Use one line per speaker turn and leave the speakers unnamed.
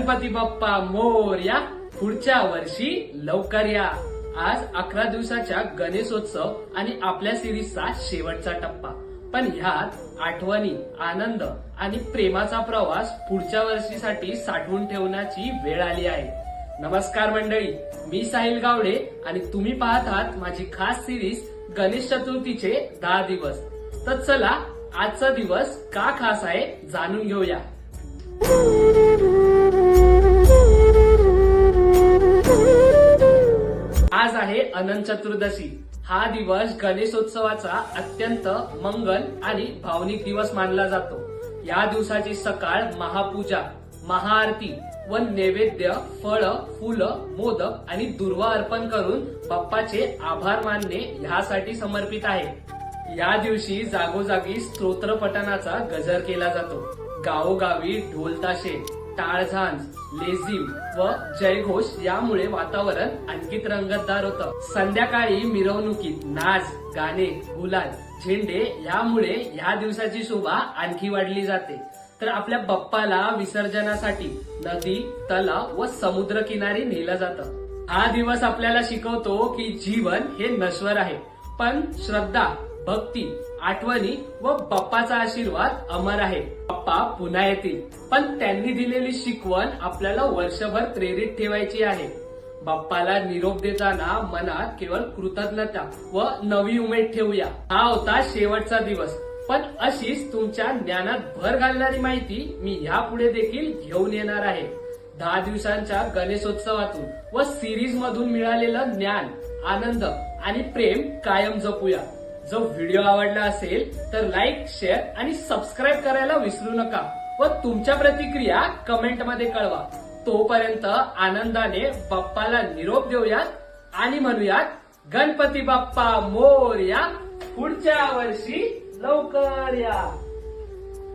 गणपती बाप्पा मोरया. पुढच्या वर्षी लवकर या. आज 11 दिवसाच्या गणेशोत्सव आणि आपल्या सिरीजचा शेवटचा टप्पा. पण ह्यात आठवणी, आनंद आणि प्रेमाचा प्रवास पुढच्या वर्षीसाठी साठवून ठेवण्याची वेळ आली आहे. नमस्कार मंडळी, मी साहिल गावडे आणि तुम्ही पाहत आहात माझी खास सिरीज गणेश चतुर्थीचे 10 दिवस. तर चला आजचा दिवस का खास आहे जाणून घेऊया. आज आहे अनंत चतुर्दशी. हा दिवस गणेशोत्सवाचा अत्यंत मंगल आणि भावनिक दिवस मानला जातो. या दिवसाची सकाळ महापूजा, महाआरती व नैवेद्य, फळ, फुलं, मोदक आणि दुर्वा अर्पण करून बाप्पाचे आभार मानणे ह्यासाठी समर्पित आहे. या दिवशी जागोजागी स्तोत्र पठणाचा गजर केला जातो. गावोगावी ढोलताशे, टाळझांज, लेझिम व जयघोष यामुळे वातावरण आणखीच रंगतदार होतं. संध्याकाळी मिरवणुकीत नाच, गाणे, गुलाल, झेंडे यामुळे या दिवसाची शोभा आणखी वाढली जाते. तर आपल्या बाप्पाला विसर्जनासाठी नदी, तलाव व समुद्र किनारी नेलं जातं. हा दिवस आपल्याला शिकवतो की जीवन हे नश्वर आहे, पण श्रद्धा, भक्ती, आठवणी व बाप्पाचा आशीर्वाद अमर आहे. बाप्पा पुन्हा येतील, पण त्यांनी दिलेली शिकवण आपल्याला वर्षभर प्रेरित ठेवायची आहे. बाप्पाला निरोप देताना मनात केवळ कृतज्ञता व नवी उमेद ठेवूया. हा होता शेवटचा दिवस, पण अशीच तुमच्या ज्ञानात भर घालणारी माहिती मी यापुढे देखील घेऊन येणार आहे. 10 दिवसांच्या गणेशोत्सवातून व सिरीज मधून मिळालेलं ज्ञान, आनंद आणि प्रेम कायम जपूया. जो व्हिडिओ आवडला असेल तर लाईक, शेअर आणि सबस्क्राईब करायला विसरू नका व तुमच्या प्रतिक्रिया कमेंट मध्ये कळवा. तोपर्यंत आनंदाने बाप्पाला निरोप देऊयात आणि म्हणूयात गणपती बाप्पा मोरया. पुढच्या वर्षी लवकर या.